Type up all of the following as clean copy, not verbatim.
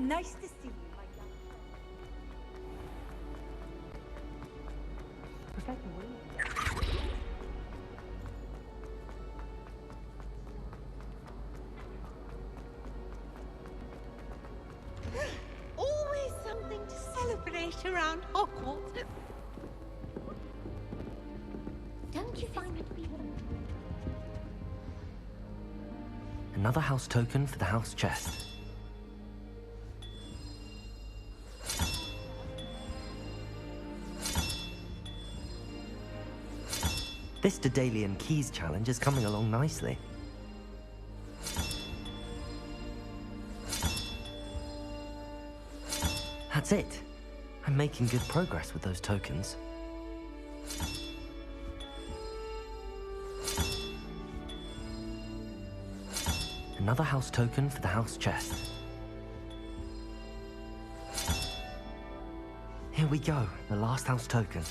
Nice to see you, my young Always something to celebrate around Hogwarts. Don't you find it weird? Another house token for the house chest. This Daedalian Keys challenge is coming along nicely. That's it. I'm making good progress with those tokens. Another house token for the house chest. Here we go, the last house token.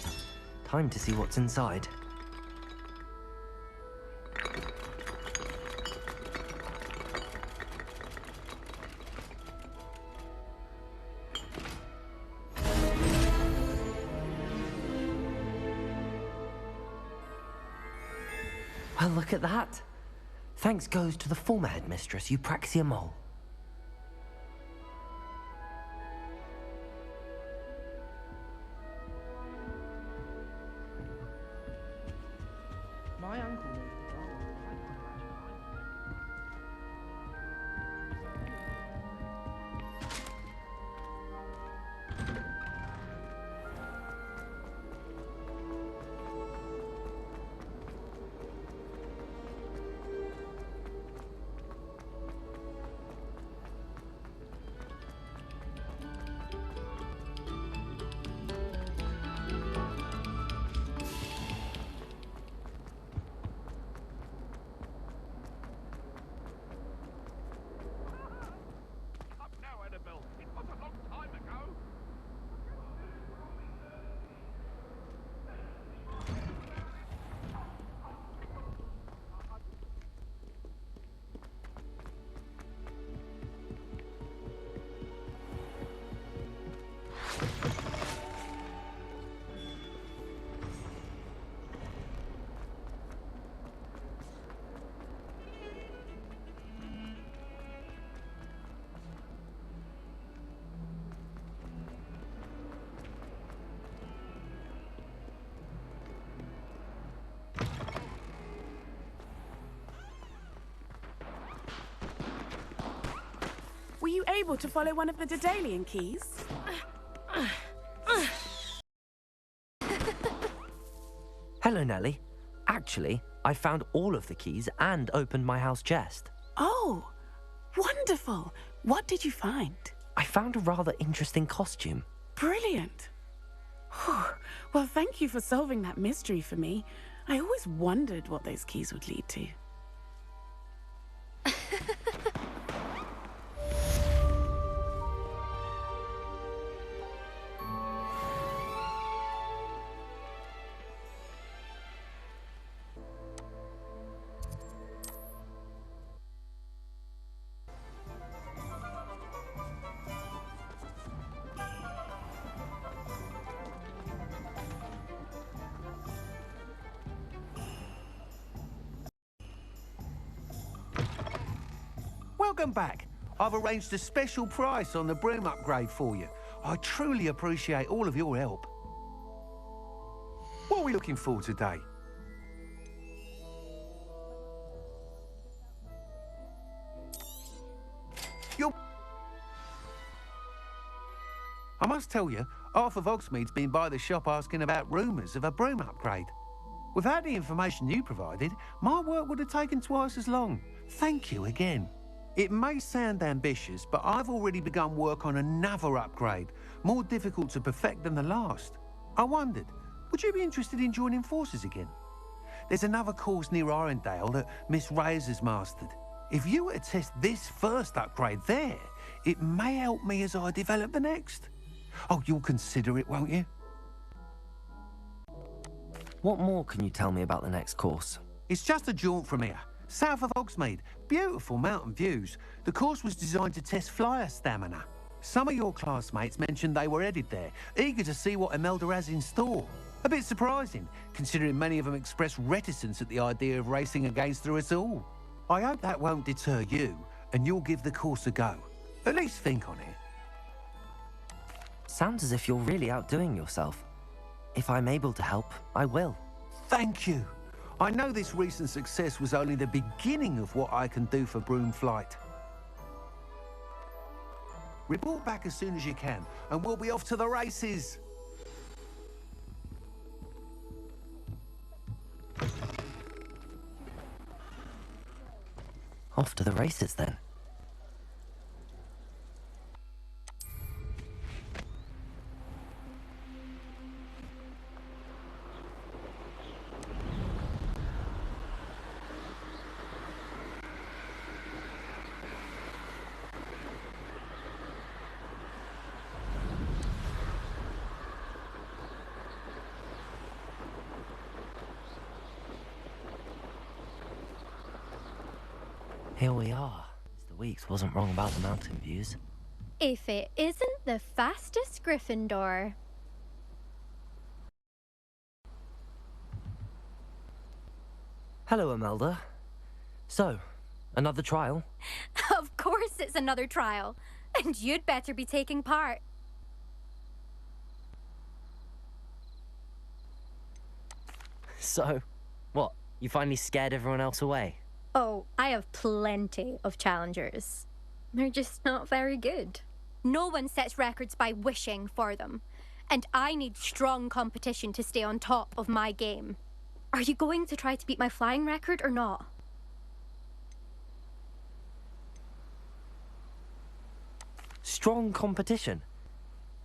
Time to see what's inside. Well, look at that. Thanks goes to the former headmistress, Eupraxia Mole. My uncle knows the drama. Were you able to follow one of the Daedalian keys? Hello, Nellie. Actually, I found all of the keys and opened my house chest. Oh, wonderful. What did you find? I found a rather interesting costume. Brilliant. Whew. Well, thank you for solving that mystery for me. I always wondered what those keys would lead to. Welcome back. I've arranged a special price on the broom upgrade for you. I truly appreciate all of your help. What are we looking for today? I must tell you, half of Hogsmeade's been by the shop asking about rumours of a broom upgrade. Without the information you provided, my work would have taken twice as long. Thank you again. It may sound ambitious, but I've already begun work on another upgrade, more difficult to perfect than the last. I wondered, would you be interested in joining forces again? There's another course near Arendelle that Miss Reyes has mastered. If you were to test this first upgrade there, it may help me as I develop the next. Oh, you'll consider it, won't you? What more can you tell me about the next course? It's just a jaunt from here, south of Hogsmeade. Beautiful mountain views. The course was designed to test flyer stamina. Some of your classmates mentioned they were headed there, eager to see what Imelda has in store. A bit surprising, considering many of them expressed reticence at the idea of racing against us all. I hope that won't deter you, and you'll give the course a go. At least think on it. Sounds as if you're really outdoing yourself. If I'm able to help, I will. Thank you. I know this recent success was only the beginning of what I can do for Broomflight. Report back as soon as you can, and we'll be off to the races. Off to the races, then. Here we are. Mr. Weeks wasn't wrong about the mountain views. If it isn't the fastest Gryffindor. Hello, Imelda. So, another trial? Of course it's another trial. And you'd better be taking part. So, what? You finally scared everyone else away? Oh, I have plenty of challengers. They're just not very good. No one sets records by wishing for them. And I need strong competition to stay on top of my game. Are you going to try to beat my flying record or not? Strong competition?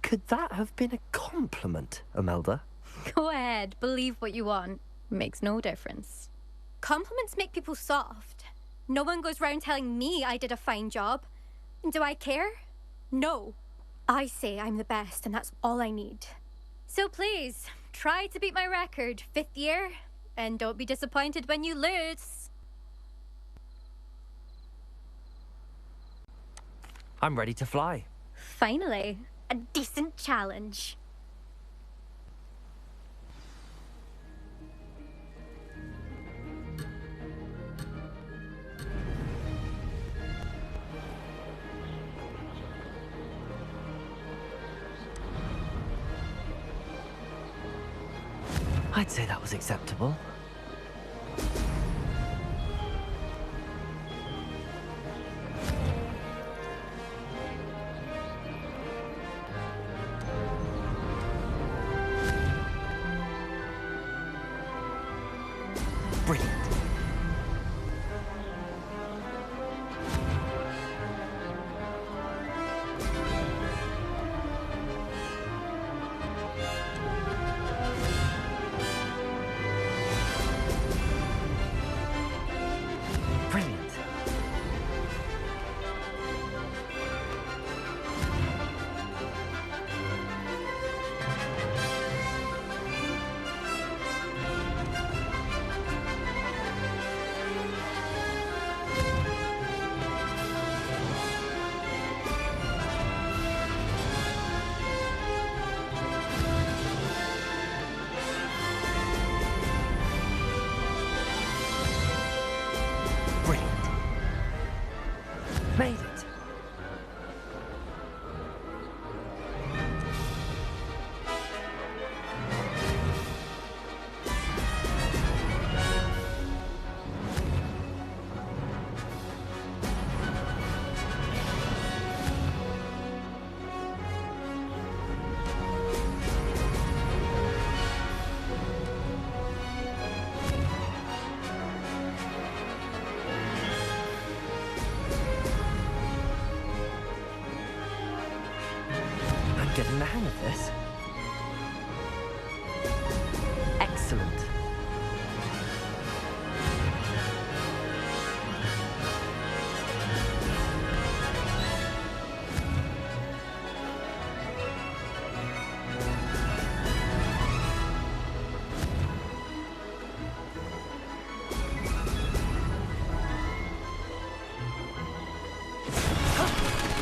Could that have been a compliment, Imelda? Go ahead, believe what you want. Makes no difference. Compliments make people soft. No one goes round telling me I did a fine job. Do I care? No. I say I'm the best, and that's all I need. So please, try to beat my record, 5th year, and don't be disappointed when you lose. I'm ready to fly. Finally, a decent challenge. I'd say that was acceptable. Brilliant. Brilliant. Brilliant. Made it. I'm getting the hang of this. Excellent.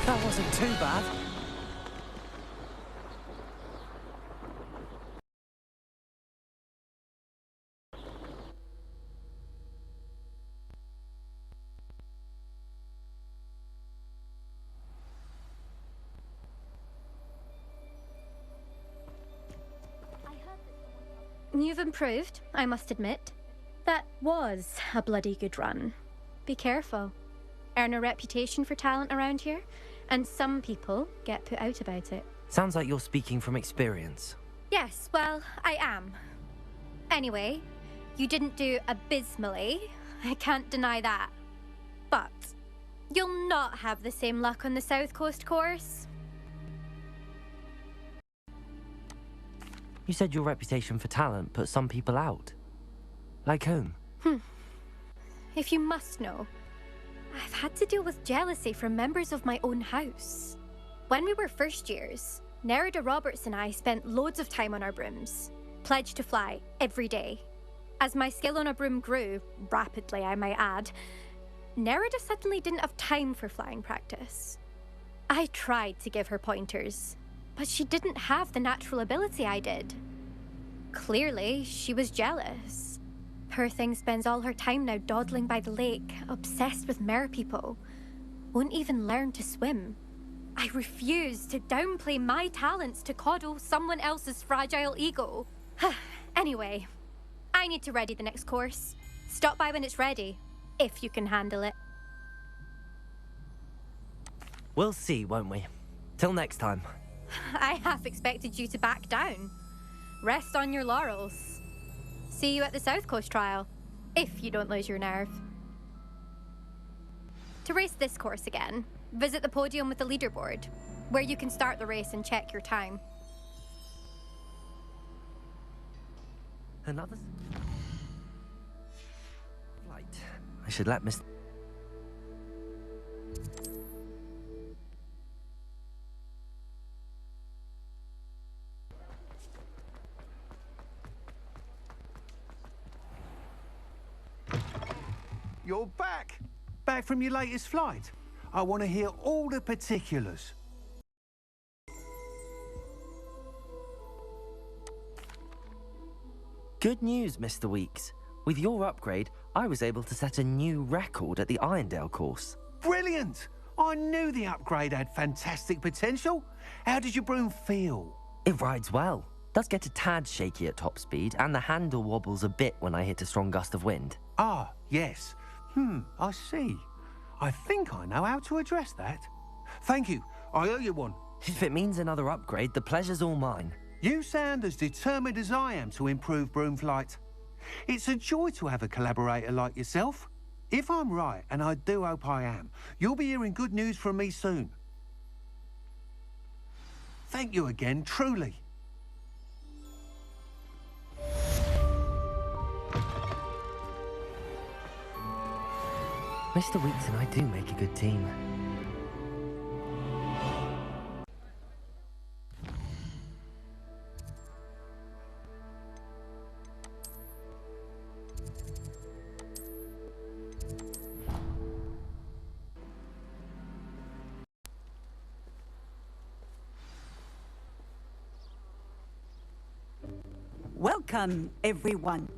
That wasn't too bad. You've improved, I must admit. That was a bloody good run. Be careful. Earn a reputation for talent around here, and some people get put out about it. Sounds like you're speaking from experience. Yes, well, I am. Anyway, you didn't do abysmally. I can't deny that. But you'll not have the same luck on the South Coast course. You said your reputation for talent put some people out. Like whom? If you must know, I've had to deal with jealousy from members of my own house. When we were first years, Nerida Roberts and I spent loads of time on our brooms, pledged to fly every day. As my skill on a broom grew, rapidly I might add, Nerida suddenly didn't have time for flying practice. I tried to give her pointers, but she didn't have the natural ability I did. Clearly, she was jealous. Poor thing spends all her time now dawdling by the lake, obsessed with merpeople. Won't even learn to swim. I refuse to downplay my talents to coddle someone else's fragile ego. Anyway, I need to ready the next course. Stop by when it's ready, if you can handle it. We'll see, won't we? Till next time. I half expected you to back down. Rest on your laurels. See you at the South Coast trial, if you don't lose your nerve. To race this course again, visit the podium with the leaderboard, where you can start the race and check your time. Another flight. I should let Miss... You're back! Back from your latest flight. I want to hear all the particulars. Good news, Mr. Weeks. With your upgrade, I was able to set a new record at the Irondale course. Brilliant! I knew the upgrade had fantastic potential. How did your broom feel? It rides well. Does get a tad shaky at top speed, and the handle wobbles a bit when I hit a strong gust of wind. Ah, yes. I see. I think I know how to address that. Thank you. I owe you one. If it means another upgrade, the pleasure's all mine. You sound as determined as I am to improve broom flight. It's a joy to have a collaborator like yourself. If I'm right, and I do hope I am, you'll be hearing good news from me soon. Thank you again, truly. Mr. Weeks and I do make a good team. Welcome, everyone.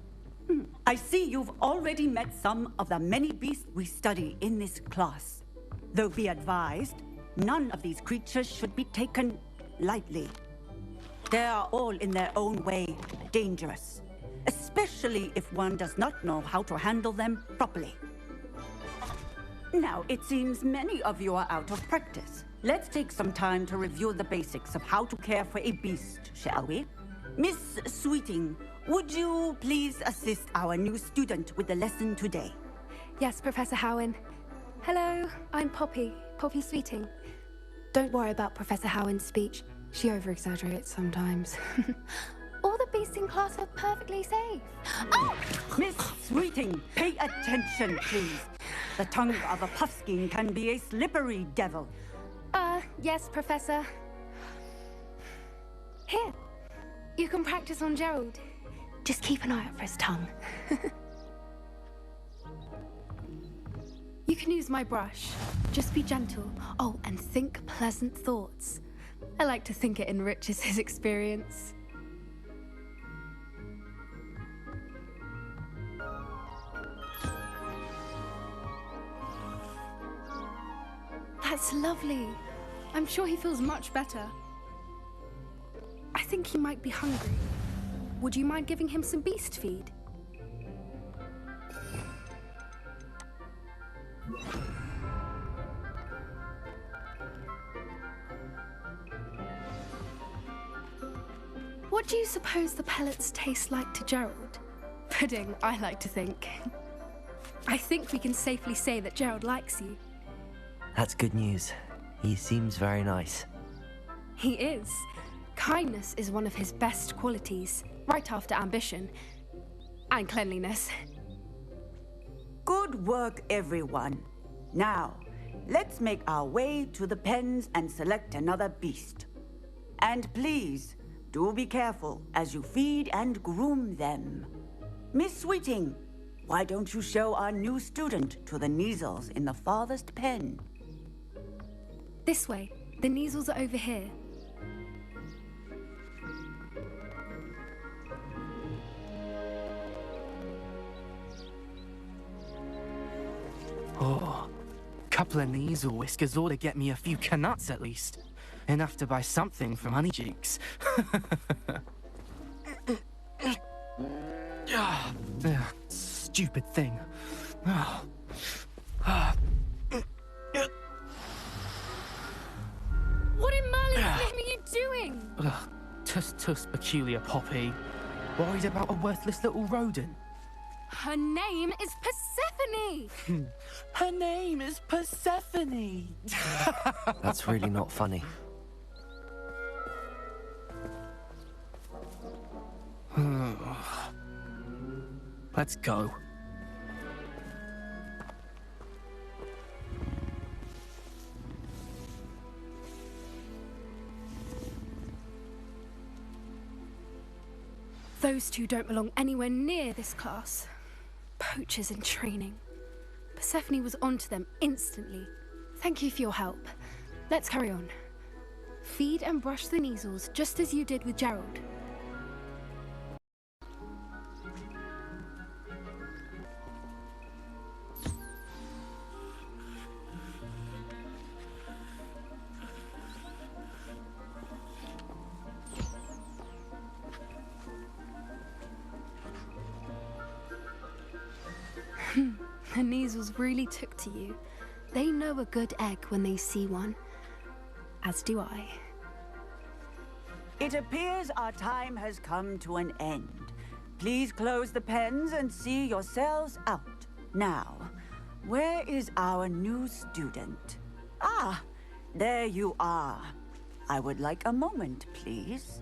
I see you've already met some of the many beasts we study in this class. Though be advised, none of these creatures should be taken lightly. They are all in their own way dangerous, especially if one does not know how to handle them properly. Now, it seems many of you are out of practice. Let's take some time to review the basics of how to care for a beast, shall we? Miss Sweeting, would you please assist our new student with the lesson today? Yes, Professor Howin. Hello, I'm Poppy Sweeting. Don't worry about Professor Howin's speech. She over-exaggerates sometimes. All the beasts in class are perfectly safe. Oh! Miss Sweeting, pay attention, please. The tongue of a puffskein can be a slippery devil. Yes, Professor. Here, you can practice on Gerald. Just keep an eye out for his tongue. You can use my brush. Just be gentle. Oh, and think pleasant thoughts. I like to think it enriches his experience. That's lovely. I'm sure he feels much better. I think he might be hungry. would you mind giving him some beast feed? What do you suppose the pellets taste like to Gerald? Pudding, I like to think. I think we can safely say that Gerald likes you. That's good news. He seems very nice. He is. Kindness is one of his best qualities, right after ambition. And cleanliness. Good work, everyone. Now, let's make our way to the pens and select another beast. And please, do be careful as you feed and groom them. Miss Sweeting, why don't you show our new student to the Kneazles in the farthest pen? This way. The Kneazles are over here. Oh, couple of Kneazle whiskers ought to get me a few canuts at least. Enough to buy something from Honeycheeks. Stupid thing. What in Merlin's name are you doing? Tuss, peculiar Poppy. Worried about a worthless little rodent? Her name is Persephone! Her name is Persephone! That's really not funny. Let's go. Those two don't belong anywhere near this class. Poachers in training. Persephone was onto them instantly. Thank you for your help. Let's carry on. Feed and brush the Kneazles just as you did with Gerald. The Kneazles really took to you. They know a good egg when they see one. As do I. It appears our time has come to an end. Please close the pens and see yourselves out. Now, where is our new student? Ah, there you are. I would like a moment, please.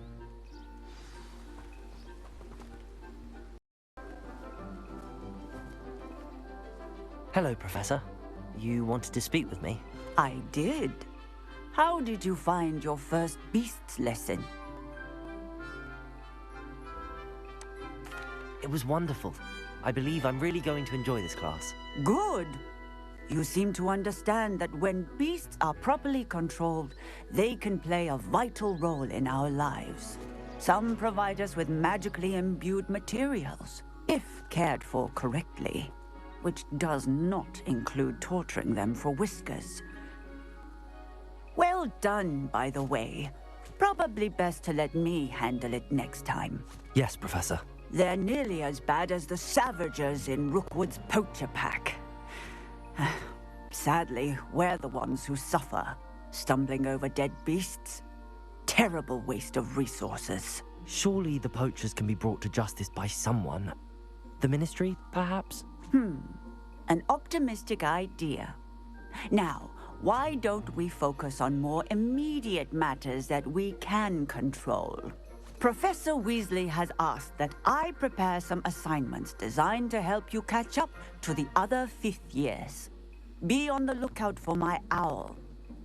Hello, Professor. You wanted to speak with me? I did. How did you find your first beasts lesson? It was wonderful. I believe I'm really going to enjoy this class. Good. You seem to understand that when beasts are properly controlled, they can play a vital role in our lives. Some provide us with magically imbued materials, if cared for correctly, which does not include torturing them for whiskers. Well done, by the way. Probably best to let me handle it next time. Yes, Professor. They're nearly as bad as the Savagers in Rookwood's poacher pack. Sadly, we're the ones who suffer, stumbling over dead beasts. Terrible waste of resources. Surely the poachers can be brought to justice by someone. The Ministry, perhaps? An optimistic idea. Now, why don't we focus on more immediate matters that we can control? Professor Weasley has asked that I prepare some assignments designed to help you catch up to the other fifth years. Be on the lookout for my owl.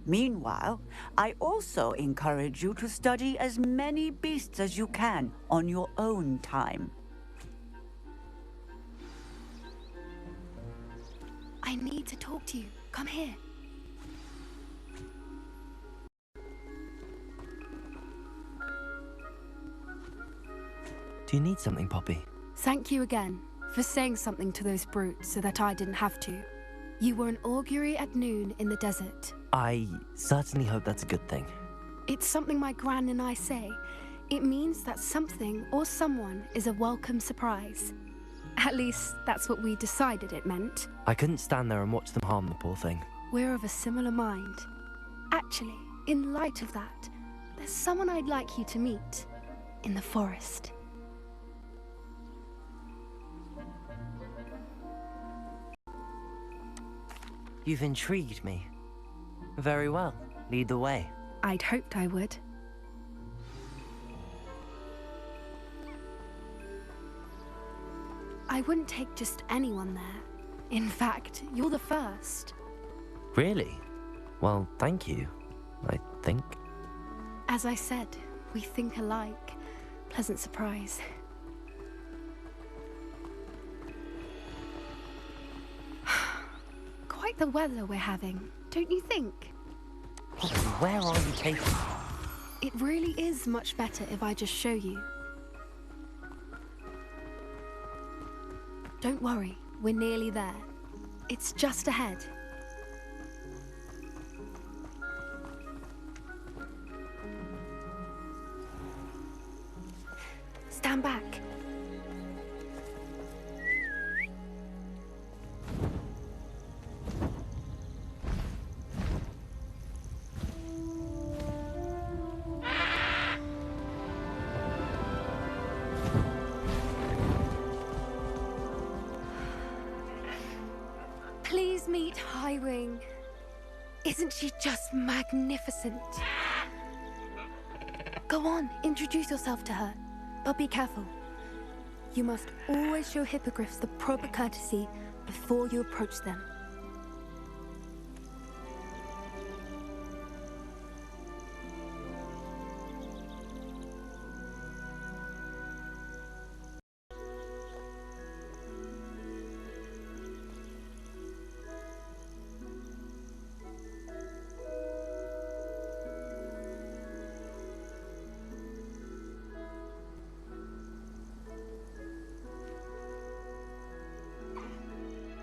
Meanwhile, I also encourage you to study as many beasts as you can on your own time. I need to talk to you. Come here. Do you need something, Poppy? Thank you again for saying something to those brutes so that I didn't have to. You were an augury at noon in the desert. I certainly hope that's a good thing. It's something my gran and I say. It means that something or someone is a welcome surprise. At least, that's what we decided it meant. I couldn't stand there and watch them harm the poor thing. We're of a similar mind. Actually, in light of that, there's someone I'd like you to meet in the forest. You've intrigued me. Very well. Lead the way. I'd hoped I would. I wouldn't take just anyone there. In fact, you're the first. Really? Well, thank you, I think. As I said, we think alike. Pleasant surprise. Quite the weather we're having, don't you think? Where are you taking me? It really is much better if I just show you. Don't worry, we're nearly there. It's just ahead. Stand back. Please meet Highwing. Isn't she just magnificent? Go on, introduce yourself to her. But be careful. You must always show hippogriffs the proper courtesy before you approach them.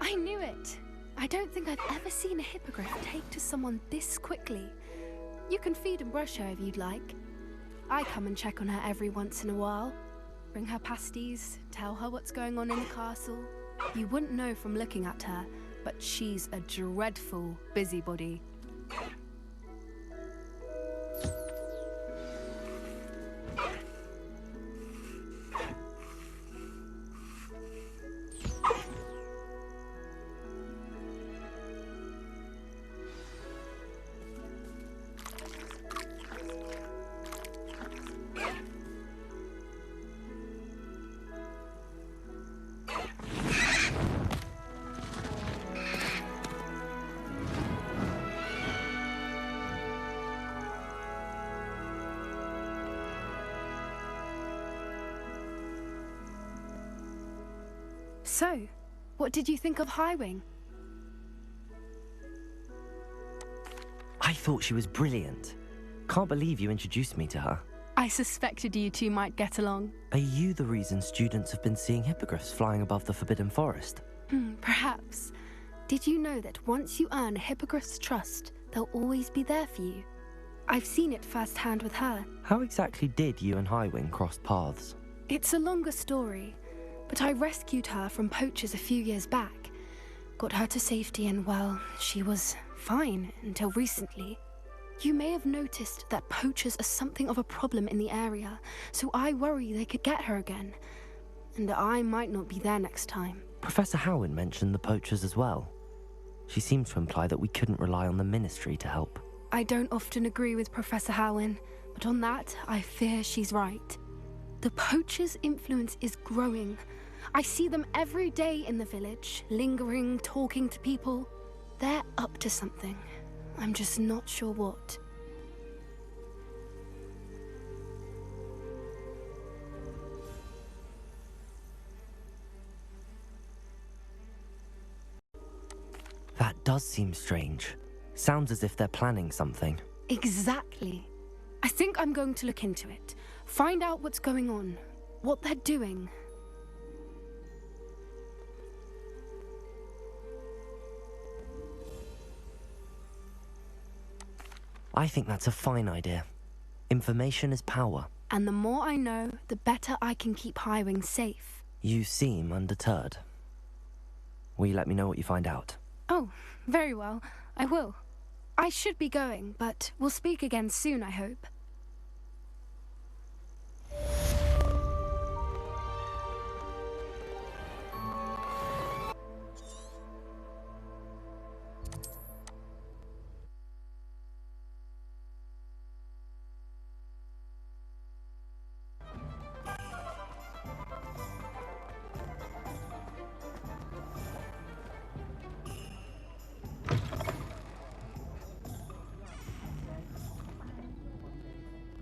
I knew it! I don't think I've ever seen a hippogriff take to someone this quickly. You can feed and brush her if you'd like. I come and check on her every once in a while. Bring her pasties, tell her what's going on in the castle. You wouldn't know from looking at her, but she's a dreadful busybody. So, what did you think of Highwing? I thought she was brilliant. Can't believe you introduced me to her. I suspected you two might get along. Are you the reason students have been seeing hippogriffs flying above the Forbidden Forest? Perhaps. Did you know that once you earn a hippogriff's trust, they'll always be there for you? I've seen it firsthand with her. How exactly did you and Highwing cross paths? It's a longer story, but I rescued her from poachers a few years back. Got her to safety and, well, she was fine until recently. You may have noticed that poachers are something of a problem in the area, so I worry they could get her again. And I might not be there next time. Professor Howin mentioned the poachers as well. She seemed to imply that we couldn't rely on the Ministry to help. I don't often agree with Professor Howin, but on that, I fear she's right. The poachers' influence is growing. I see them every day in the village, lingering, talking to people. They're up to something. I'm just not sure what. That does seem strange. Sounds as if they're planning something. Exactly. I think I'm going to look into it. Find out what's going on, what they're doing. I think that's a fine idea. Information is power. And the more I know, the better I can keep Highwing safe. You seem undeterred. Will you let me know what you find out? Oh, very well. I will. I should be going, but we'll speak again soon, I hope.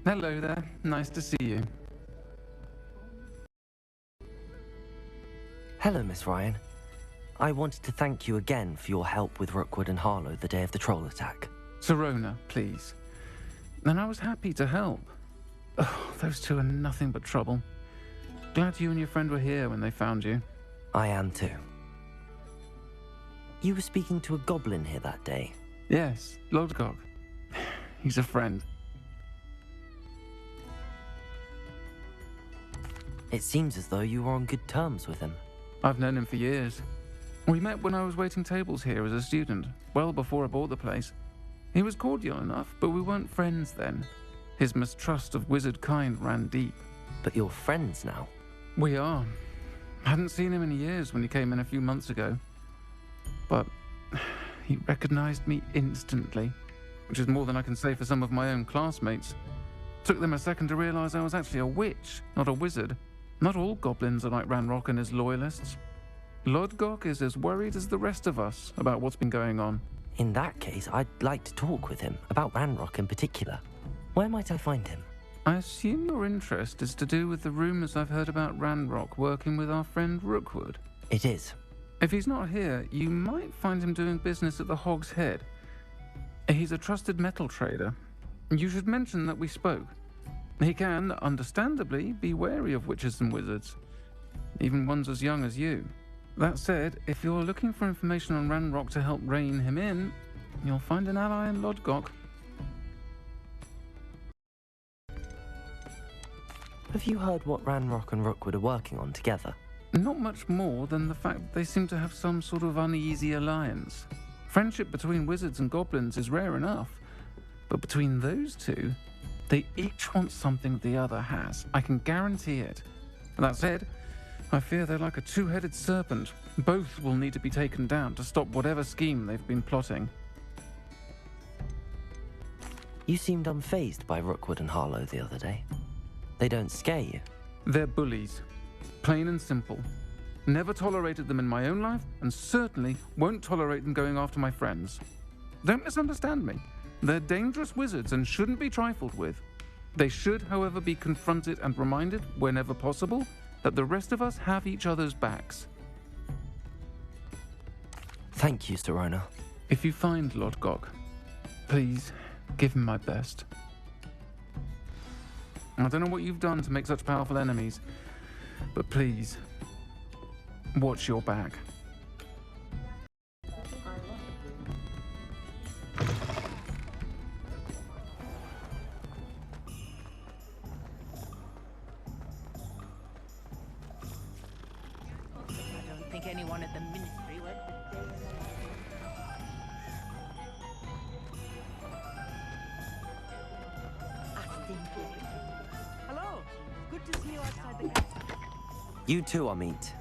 Hello there. Nice to see you. Hello, Miss Ryan. I wanted to thank you again for your help with Rookwood and Harlow the day of the troll attack. Sirona, please. And I was happy to help. Oh, those two are nothing but trouble. Glad you and your friend were here when they found you. I am too. You were speaking to a goblin here that day. Yes, Lodgok. He's a friend. It seems as though you were on good terms with him. I've known him for years. We met when I was waiting tables here as a student, well before I bought the place. He was cordial enough, but we weren't friends then. His mistrust of wizard kind ran deep. But you're friends now? We are. Hadn't seen him in years when he came in a few months ago. But he recognized me instantly, which is more than I can say for some of my own classmates. Took them a second to realize I was actually a witch, not a wizard. Not all goblins are like Ranrock and his loyalists. Lodgok is as worried as the rest of us about what's been going on. In that case, I'd like to talk with him, about Ranrock in particular. Where might I find him? I assume your interest is to do with the rumors I've heard about Ranrock working with our friend Rookwood. It is. If he's not here, you might find him doing business at the Hog's Head. He's a trusted metal trader. You should mention that we spoke. He can, understandably, be wary of witches and wizards, even ones as young as you. That said, if you're looking for information on Ranrock to help rein him in, you'll find an ally in Lodgok. Have you heard what Ranrock and Rookwood are working on together? Not much more than the fact that they seem to have some sort of uneasy alliance. Friendship between wizards and goblins is rare enough, but between those two, they each want something the other has. I can guarantee it. That said, I fear they're like a two-headed serpent. Both will need to be taken down to stop whatever scheme they've been plotting. You seemed unfazed by Rookwood and Harlow the other day. They don't scare you. They're bullies. Plain and simple. Never tolerated them in my own life, and certainly won't tolerate them going after my friends. Don't misunderstand me. They're dangerous wizards and shouldn't be trifled with. They should, however, be confronted and reminded, whenever possible, that the rest of us have each other's backs. Thank you, Sirona. If you find Lodgok, please give him my best. I don't know what you've done to make such powerful enemies, but please, watch your back. Anyone at the ministry would. Hello. Good to see you outside the castle. You too, Amit.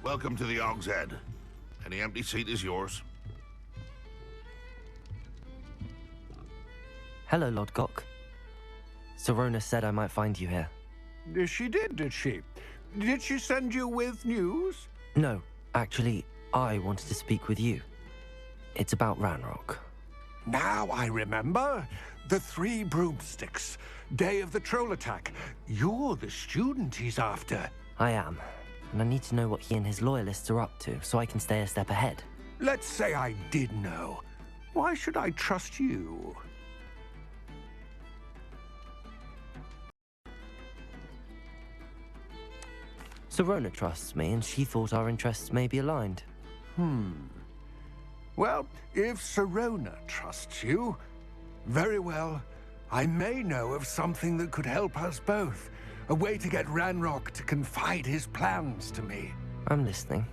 Welcome to the Hog's Head. Any empty seat is yours. Hello, Lodgok. Sirona said I might find you here. She did she? Did she send you with news? No, actually, I wanted to speak with you. It's about Ranrock. Now I remember. The 3 broomsticks. Day of the troll attack. You're the student he's after. I am. And I need to know what he and his loyalists are up to, so I can stay a step ahead. Let's say I did know. Why should I trust you? Serona trusts me, and she thought our interests may be aligned. Well, if Serona trusts you, very well. I may know of something that could help us both. A way to get Ranrock to confide his plans to me. I'm listening.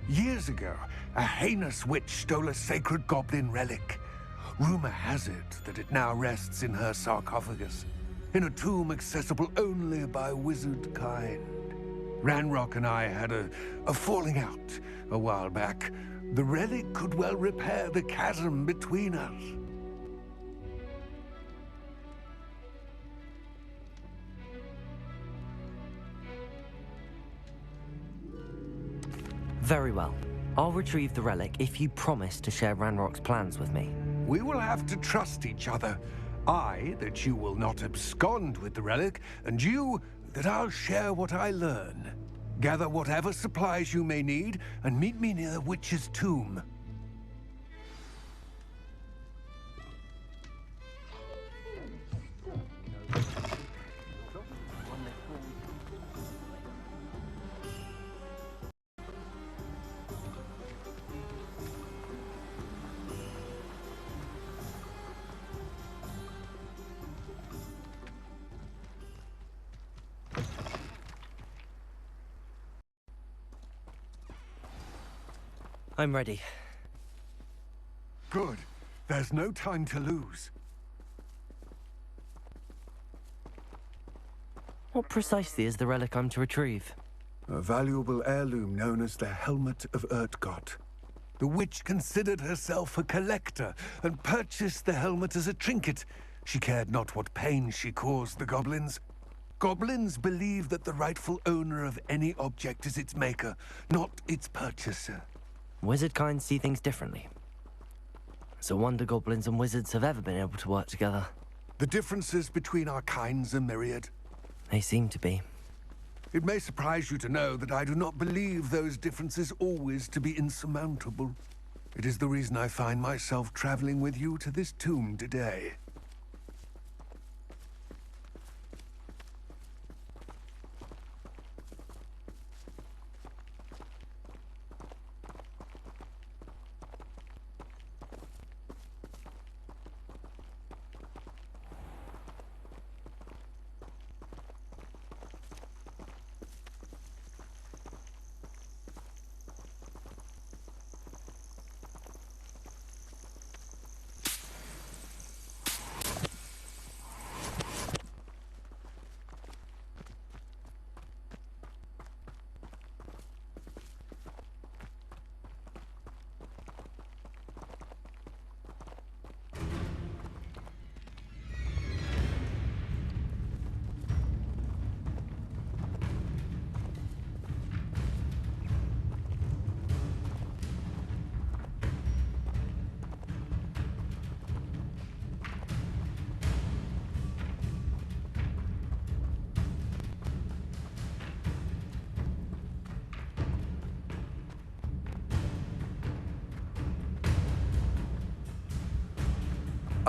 Years ago, a heinous witch stole a sacred goblin relic. Rumor has it that it now rests in her sarcophagus, in a tomb accessible only by wizard kind. Ranrock and I had a falling out a while back. The relic could well repair the chasm between us. Very well. I'll retrieve the relic if you promise to share Ranrock's plans with me. We will have to trust each other. I, that you will not abscond with the relic, and you, that I'll share what I learn. Gather whatever supplies you may need, and meet me near the witch's tomb. I'm ready. Good. There's no time to lose. What precisely is the relic I'm to retrieve? A valuable heirloom known as the Helmet of Urtkot. The witch considered herself a collector and purchased the helmet as a trinket. She cared not what pain she caused the goblins. Goblins believe that the rightful owner of any object is its maker, not its purchaser. Wizard kind see things differently. It's a wonder goblins and wizards have ever been able to work together. The differences between our kinds are myriad. They seem to be. It may surprise you to know that I do not believe those differences always to be insurmountable. It is the reason I find myself traveling with you to this tomb today.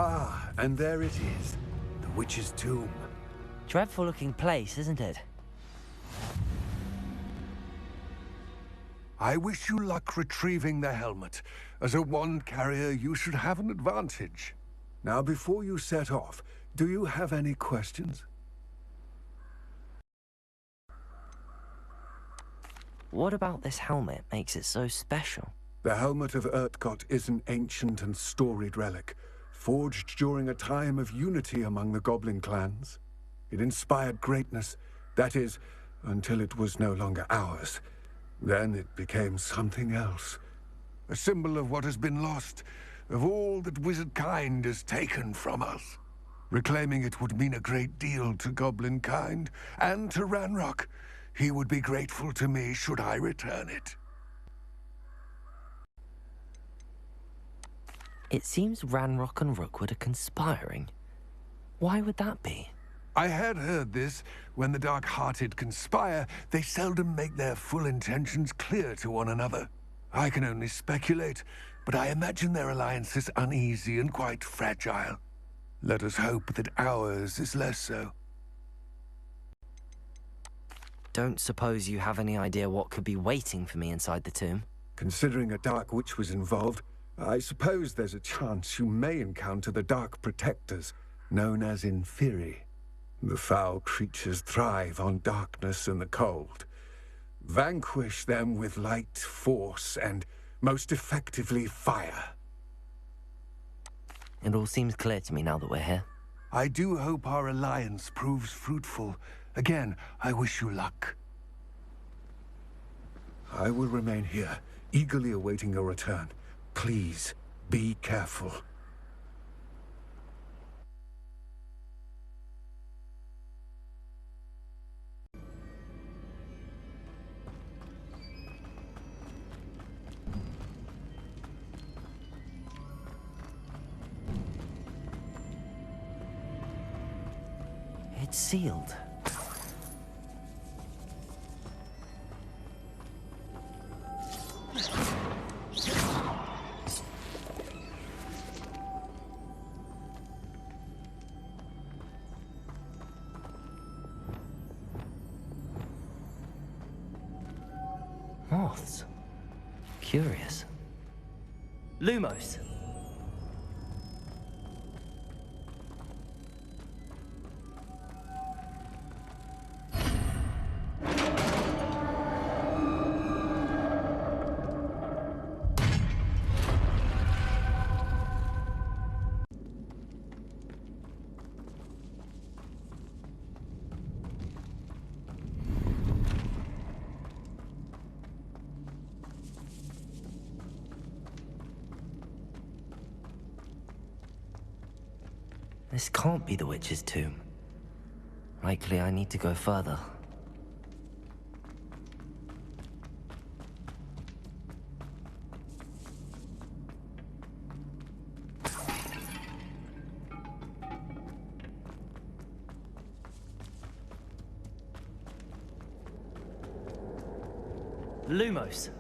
Ah, and there it is. The witch's tomb. Dreadful looking place, isn't it? I wish you luck retrieving the helmet. As a wand carrier, you should have an advantage. Now, before you set off, do you have any questions? What about this helmet makes it so special? The Helmet of Urtkot is an ancient and storied relic, forged during a time of unity among the goblin clans. It inspired greatness, that is, until it was no longer ours. Then it became something else. A symbol of what has been lost, of all that wizard kind has taken from us. Reclaiming it would mean a great deal to goblin kind, and to Ranrock. He would be grateful to me should I return it. It seems Ranrock and Rookwood are conspiring. Why would that be? I had heard this. When the dark-hearted conspire, they seldom make their full intentions clear to one another. I can only speculate, but I imagine their alliance is uneasy and quite fragile. Let us hope that ours is less so. don't suppose you have any idea what could be waiting for me inside the tomb? Considering a Dark Witch was involved, I suppose there's a chance you may encounter the Dark Protectors, known as Inferi. The foul creatures thrive on darkness and the cold. Vanquish them with light, force, and most effectively fire. It all seems clear to me now that we're here. I do hope our alliance proves fruitful. Again, I wish you luck. I will remain here, eagerly awaiting your return. Please, be careful. It's sealed. Moths. Curious. Lumos. This can't be the witch's tomb. Likely I need to go further. Lumos.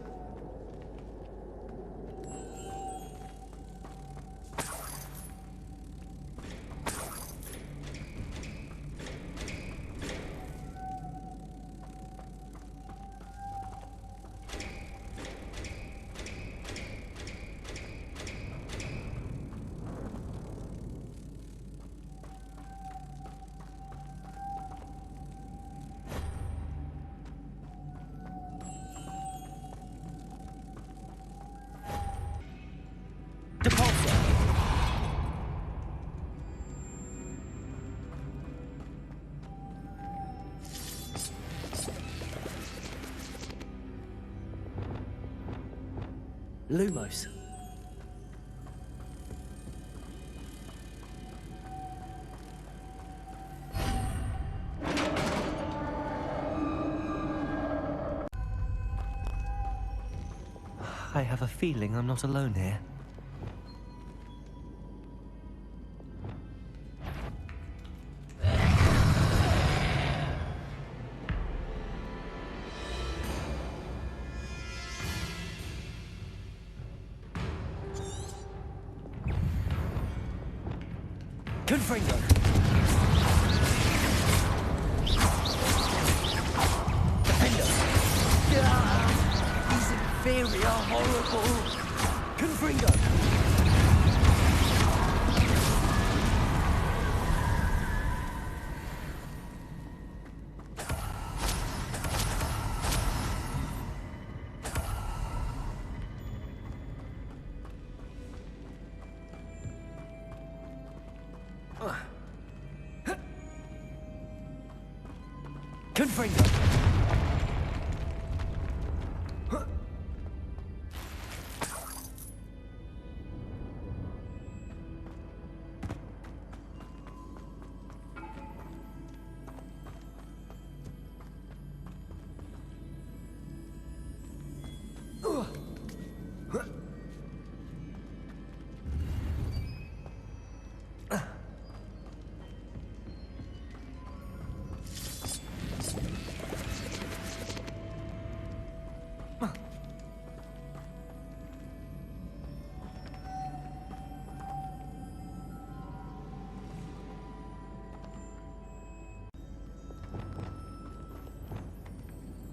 Lumos. I have a feeling I'm not alone here. Confringo! Defender! These inferi are horrible! Confringo! Confringo!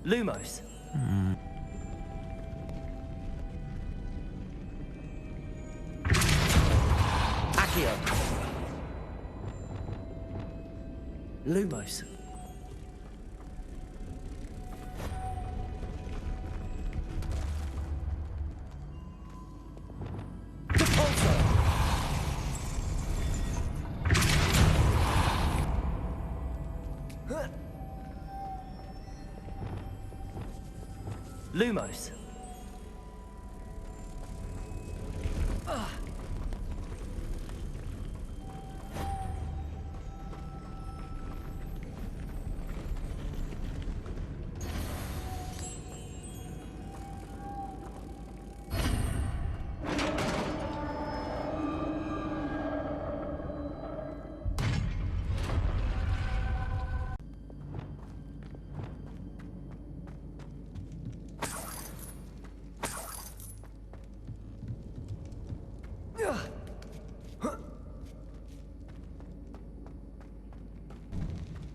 Lumos. Accio. Lumos. Lumos.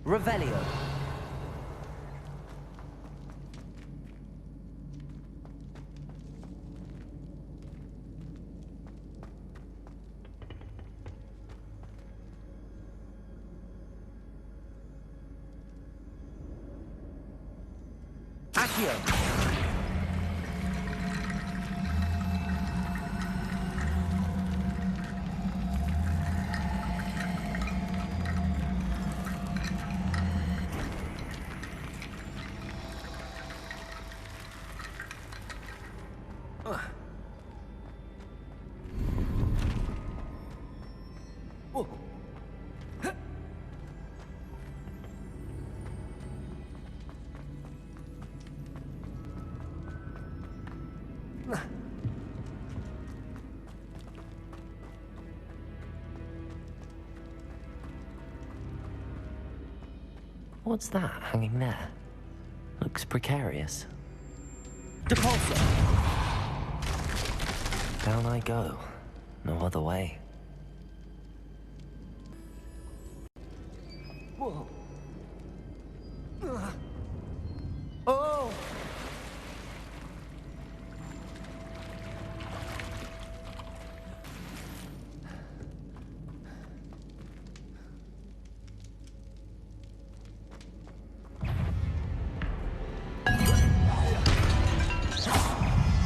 Revelio. Accio. What's that hanging there? Looks precarious. Depulso! Down I go. No other way. Whoa. Oh!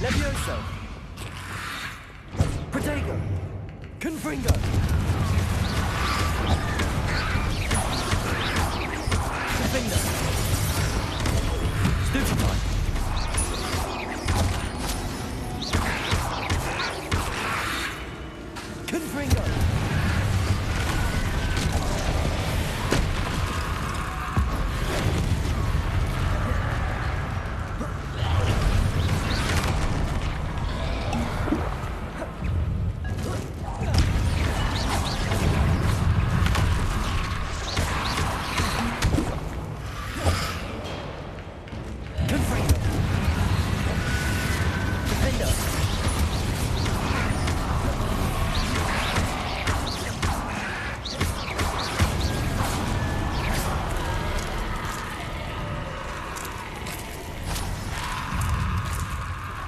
Levioso! Protego! Confringo! Defender! Stupefy! Confringo!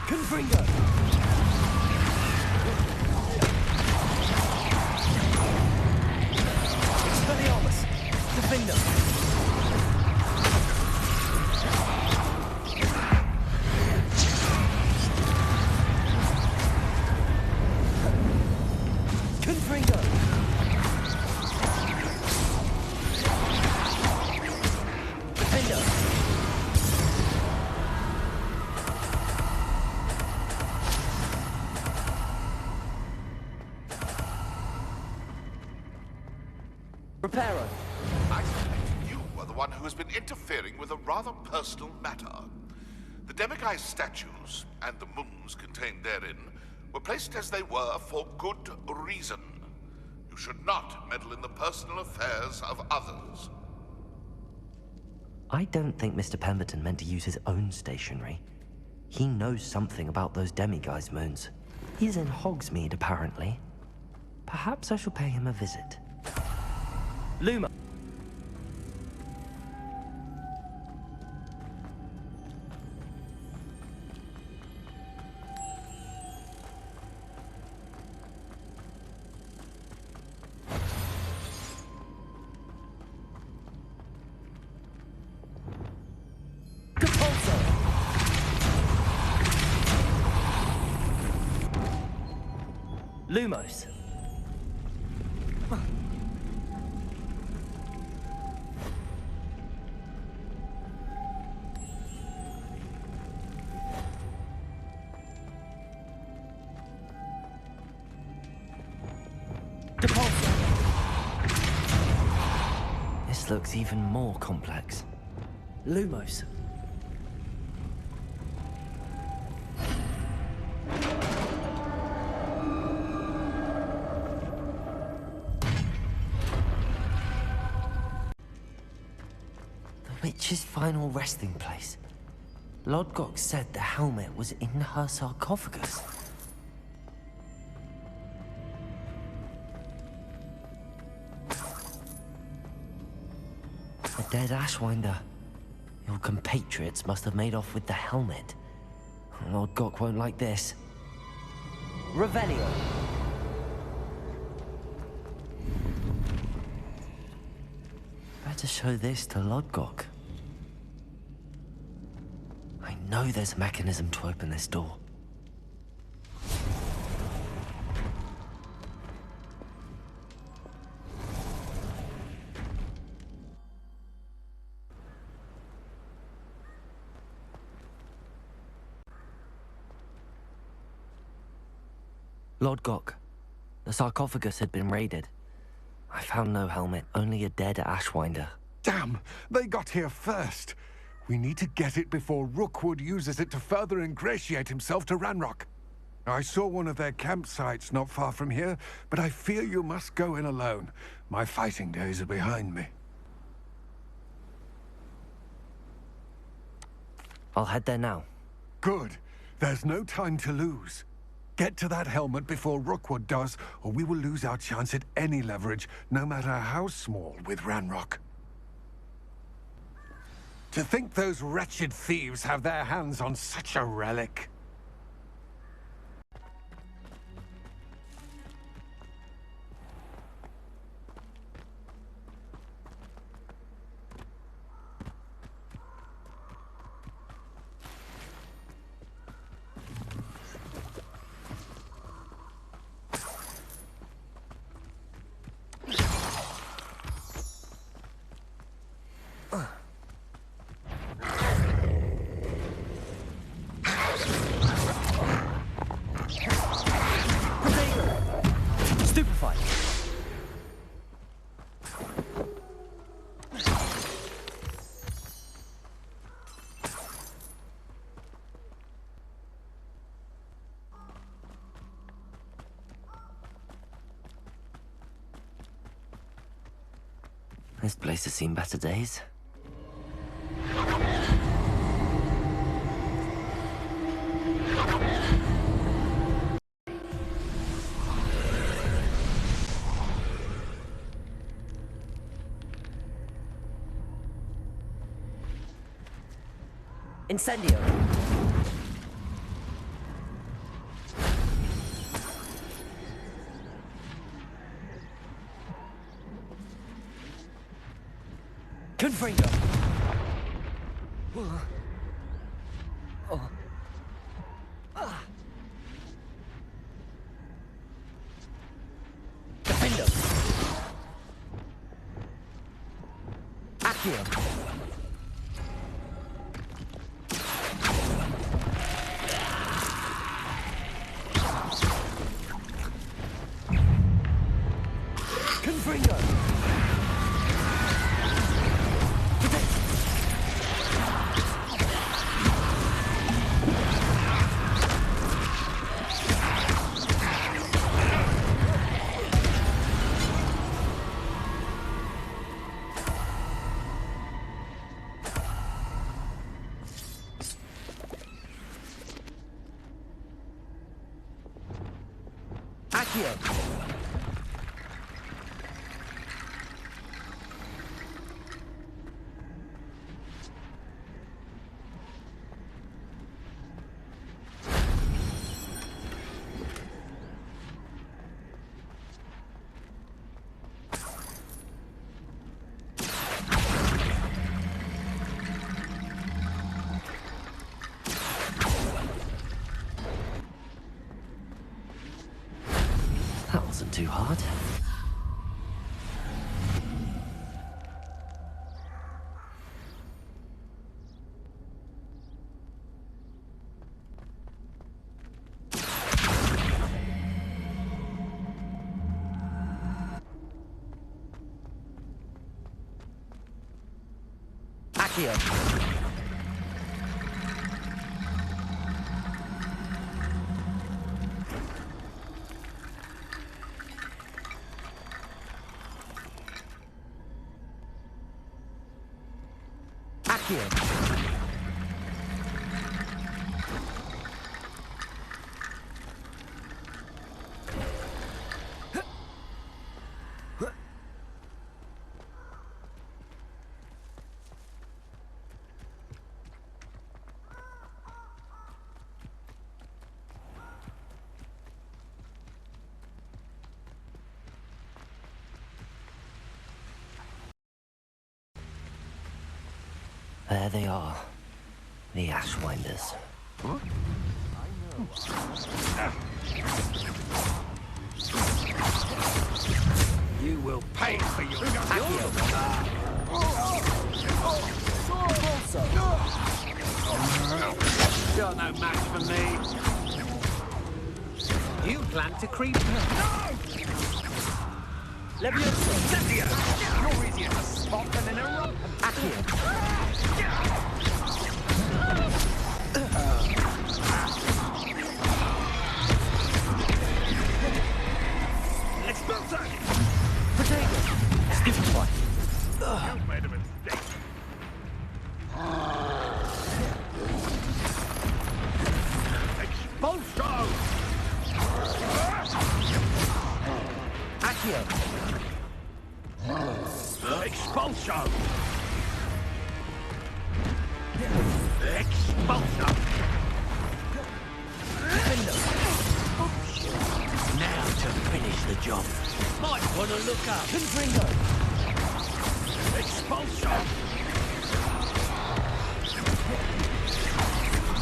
Confringo! Expelliarmus! Defender! Confringo! Defender! Reparo. I suspect you are the one who has been interfering with a rather personal matter. The Demigai statues and the moons contained therein were placed as they were for good reason. You should not meddle in the personal affairs of others. I don't think Mr. Pemberton meant to use his own stationery. He knows something about those demiguise moons. He's in Hogsmeade, apparently. Perhaps I shall pay him a visit. Luma. Lumos. This looks even more complex. Lumos. The witch's final resting place. Lodgok said the helmet was in her sarcophagus. A dead Ashwinder. Your compatriots must have made off with the helmet. Lodgok won't like this. Revelio. Better show this to Lodgok. I know there's a mechanism to open this door. Lodgok, the sarcophagus had been raided. I found no helmet, only a dead Ashwinder. Damn! They got here first! We need to get it before Rookwood uses it to further ingratiate himself to Ranrock. I saw one of their campsites not far from here, but I fear you must go in alone. My fighting days are behind me. I'll head there now. Good. There's no time to lose. Get to that helmet before Rookwood does, or we will lose our chance at any leverage, no matter how small, with Ranrock. To think those wretched thieves have their hands on such a relic. This place has seen better days. Incendio. Confringo. Oh. Defendo. Accio. Confringo. Accio. too hard. Accio. There they are, the Ashwinders. Huh? You will pay for your... You're no match for me. You plan to creep... No! Leviosa! You're easier to spot than an eruption. Expulsor! Potato! Stiff one. You made a mistake. Expulso! Accio! Expulso! Expulso! Now to finish the job. Might want to look up. Confringo! Expulso!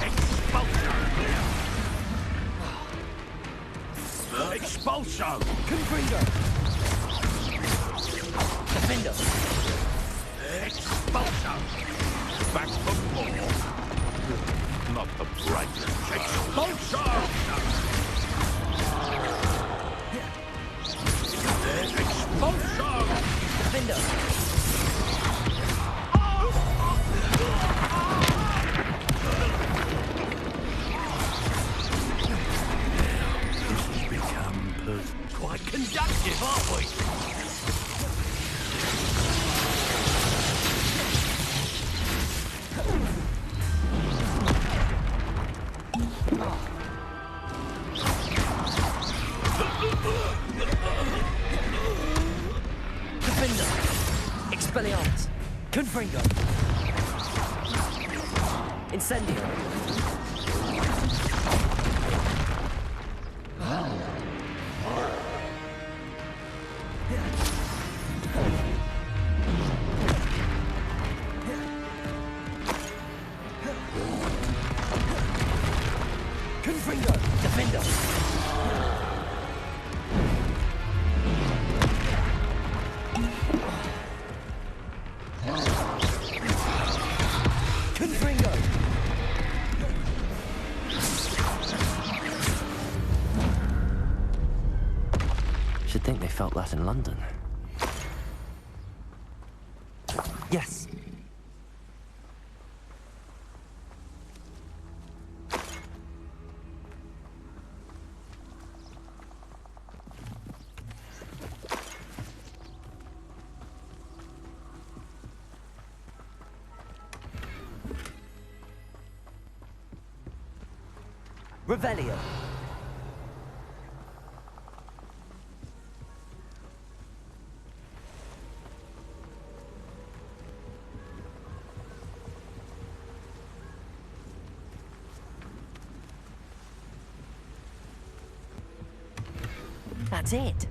Expulso! Expulso! Confringo! Defender! Expulso! Back for more. Not the brightest. Expulso! Expulso! Defender! This has become quite conductive, aren't we? Defender! Expelliarmus! Confringo! Incendio! Confringo! Defender! Confringo! Should think they felt that in London. Yes. Revelio. That's it.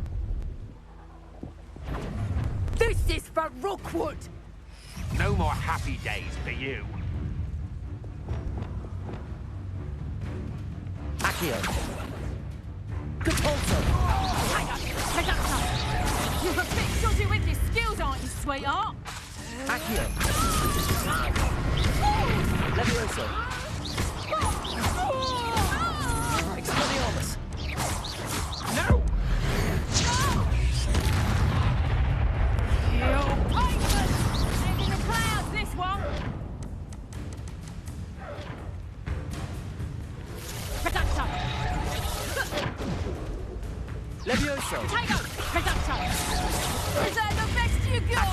This is for Rookwood! No more happy days for you. Accio. Capulso. sweetheart. Accio. Levioso. Expelliarmus. No! You're painless! Head in the clouds, this one! Reducto! Levioso. Potato! Reducto! Is that the best you got?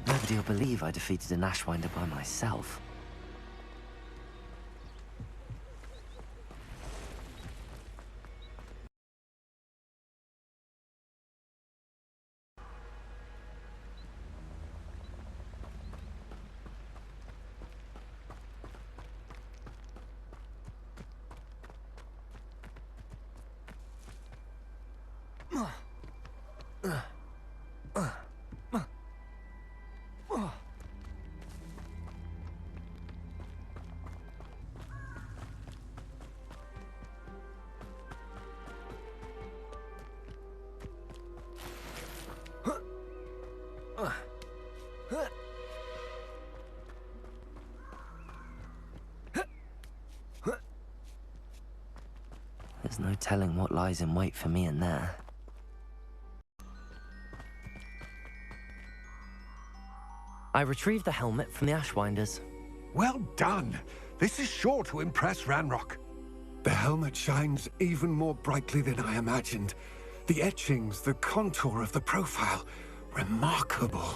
Nobody will believe I defeated an Ashwinder by myself. There's no telling what lies in wait for me in there. I retrieved the helmet from the Ashwinders. Well done. This is sure to impress Ranrock. The helmet shines even more brightly than I imagined. The etchings, the contour of the profile, remarkable.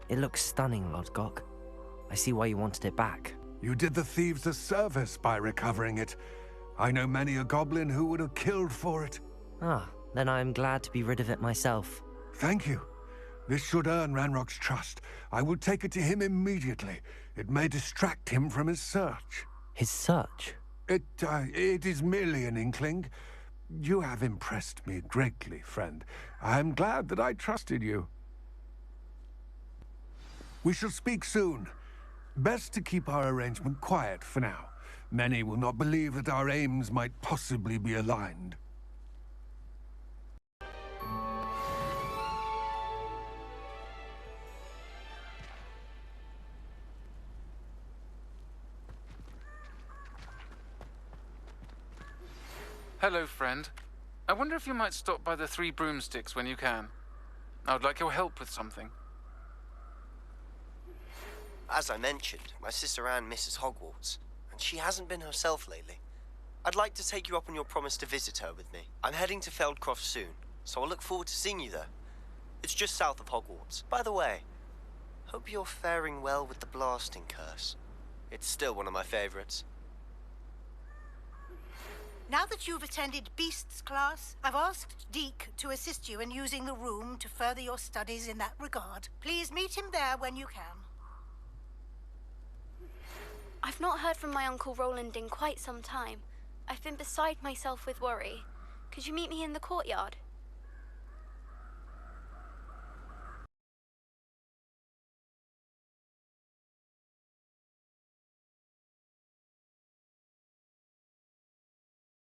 It looks stunning, Lodgok. I see why you wanted it back. You did the thieves a service by recovering it. I know many a goblin who would have killed for it. Ah, then I am glad to be rid of it myself. Thank you. This should earn Ranrock's trust. I will take it to him immediately. It may distract him from his search. His search? It is merely an inkling. You have impressed me greatly, friend. I am glad that I trusted you. We shall speak soon. Best to keep our arrangement quiet for now. Many will not believe that our aims might possibly be aligned. Hello, friend. I wonder if you might stop by the Three Broomsticks when you can. I would like your help with something. As I mentioned, my sister Anne misses Hogwarts, and she hasn't been herself lately. I'd like to take you up on your promise to visit her with me. I'm heading to Feldcroft soon, so I'll look forward to seeing you there. It's just south of Hogwarts. By the way, hope you're faring well with the blasting curse. It's still one of my favorites. Now that you've attended Beasts class, I've asked Deke to assist you in using the room to further your studies in that regard. Please meet him there when you can. I've not heard from my Uncle Roland in quite some time. I've been beside myself with worry. Could you meet me in the courtyard?